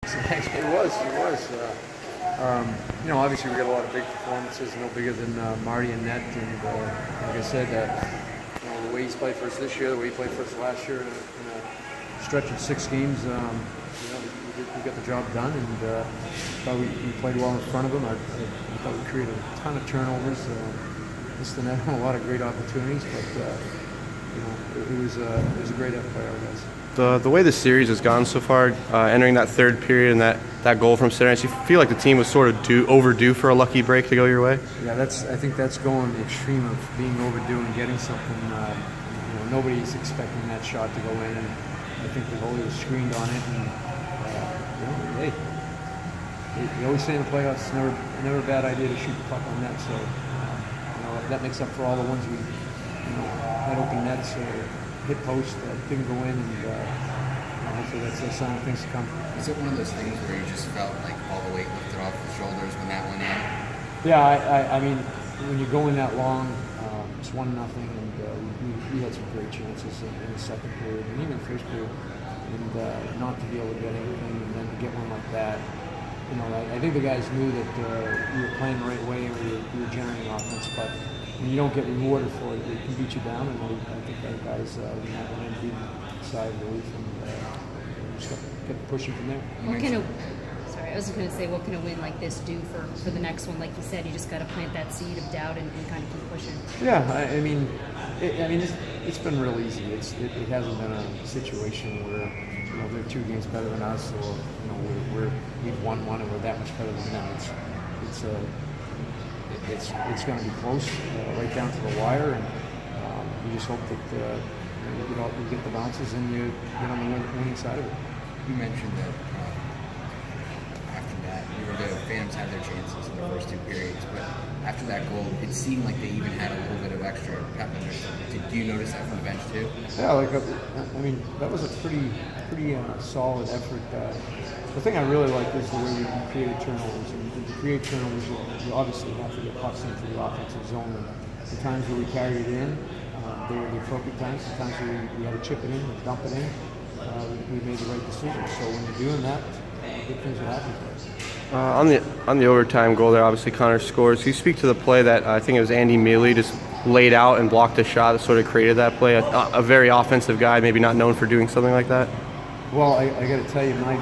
It was. Obviously we got a lot of big performances, no bigger than Marty and net. And like I said, the way he's played for us this year, the way he played for us last year in a stretch of 6 games, we got the job done, and thought we played well in front of him. I thought we created a ton of turnovers, missed the net on a lot of great opportunities, but it was a great effort by our guys. The way the series has gone so far, entering that third period and that goal from center ice, you feel like the team was sort of overdue for a lucky break to go your way? Yeah, I think that's going the extreme of being overdue and getting something. Nobody's expecting that shot to go in, and I think the goalie was screened on it. And hey, you always say in the playoffs, it's never a bad idea to shoot the puck on net. So that makes up for all the ones we had open nets or hit post that didn't go in, and hopefully that's a sign of things to come. Is it one of those things where you just felt like all the weight lifted off the shoulders when that went in? Yeah, I mean, when you're going that long, it's 1-0, and we had some great chances in the second period and even the first period, and not to be able to get anything and then to get one like that. I think the guys knew that we were playing the right way and we were generating offense, but when you don't get rewarded for it, it can beat you down, and I think our guys went in deep side of the relief and just kept pushing from there. I was going to say, what can a win like this do for the next one? Like you said, you just got to plant that seed of doubt and kind of keep pushing. Yeah, it's been real easy. It hasn't been a situation where they're 2 games better than us, or we've won one and we're that much better than them. It's going to be close, right down to the wire, and we just hope that you get the bounces and you get on the winning side of it. You mentioned that after that, the Phantoms had their chances in the first 2 periods, but after that goal, it seemed like they even had a little bit of extra pep in their step. Do you notice that from the bench too? Yeah, that was a pretty solid effort. The thing I really like is the way we created turnovers. And to create turnovers, you obviously have to get pucks into the offensive zone. And the times where we carried it in, they were the appropriate times. The times where we had to chip it in and dump it in, we made the right decision. So when you're doing that, good things will happen for us. On the overtime goal there, obviously Connor scores. Can you speak to the play that I think it was Andy Mealy just laid out and blocked a shot that sort of created that play? A very offensive guy, maybe not known for doing something like that. Well, I got to tell you, my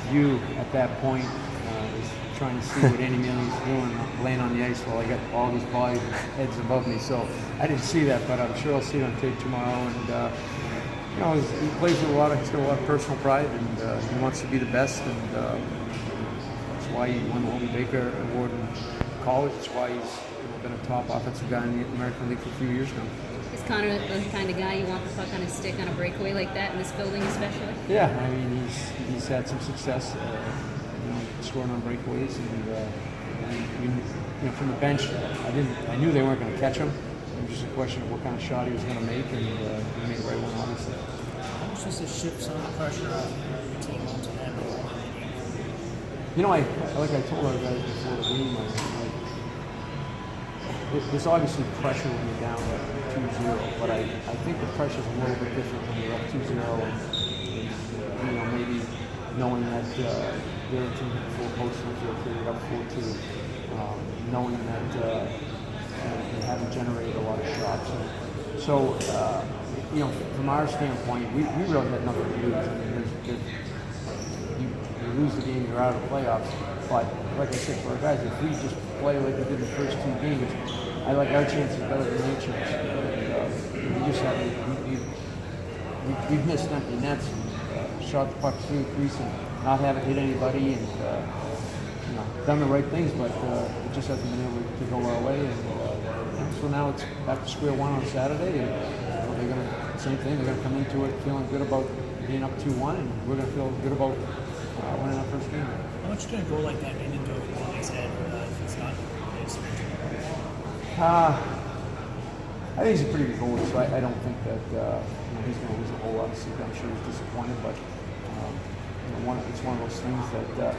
view at that point is trying to see what Andy Mealy's doing, laying on the ice while I got all these bodies and heads above me. So I didn't see that, but I'm sure I'll see it on tape tomorrow. And he plays with he's got a lot of personal pride, and he wants to be the best, and that's why he won the Holden Baker Award in college. It's why he's been a top offensive guy in the American League for a few years now. Is Connor the kind of guy you want the puck on his stick on a breakaway like that in this building, especially? Yeah, I mean he's had some success, scoring on breakaways, and from the bench, I knew they weren't going to catch him. It was just a question of what kind of shot he was going to make, and he made the right one, obviously. How much does this shift some of the pressure off the team onto him? Like I told our guys before the game, there's obviously pressure when you're down 2-0, but I think the pressure's a little bit different when you're up 2-0, and maybe knowing that they're a team full post if you're up 4-2, knowing that they haven't generated a lot of shots. So from our standpoint, we really had nothing to lose. I mean, you lose the game, you're out of the playoffs. But like I said, for our guys, if we just play like we did the first 2 games, I like our chances better than their chances. We just haven't. We've missed empty nets and shot the puck through the crease and not haven't hit anybody, and done the right things, but it just hasn't been able to go our way. And so now it's back to square one on Saturday, and they're going to same thing. They're going to come into it feeling good about being up 2-1, and we're going to feel good about winning our first game. How much can a goal like that get into a goalie's head if it's not his? I think he's a pretty good goalie, so I don't think that he's going to lose a whole lot of sleep. I'm sure he's disappointed, but it's one of those things that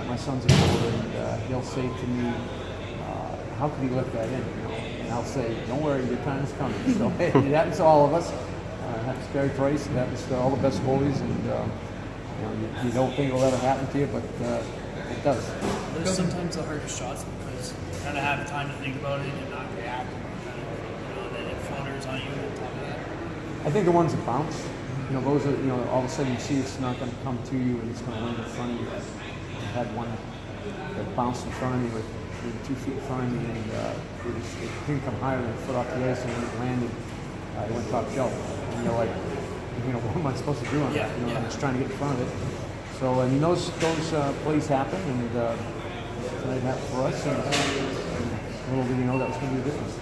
my son's a goalie, and he'll say to me, "How could he let that in?" And I'll say, "Don't worry, your time is coming." So it happens to all of us. It happens to Barry Price. It happens to all the best goalies, and you don't think it'll ever happen to you, but it does. Those are sometimes the hardest shots because you kind of have time to think about it and not react. Then it flutters on you on top of that. I think the ones that bounce, those are, all of a sudden you see it's not going to come to you and it's going to land in front of you. I had one that bounced in front of me with 2 feet in front of me, and it didn't come higher than a foot off the ice, and when it landed, it went top shelf. And you're like, what am I supposed to do on that? I'm just trying to get in front of it. So, I mean, those plays happen, and tonight happened for us, and little did you know that was going to be the difference.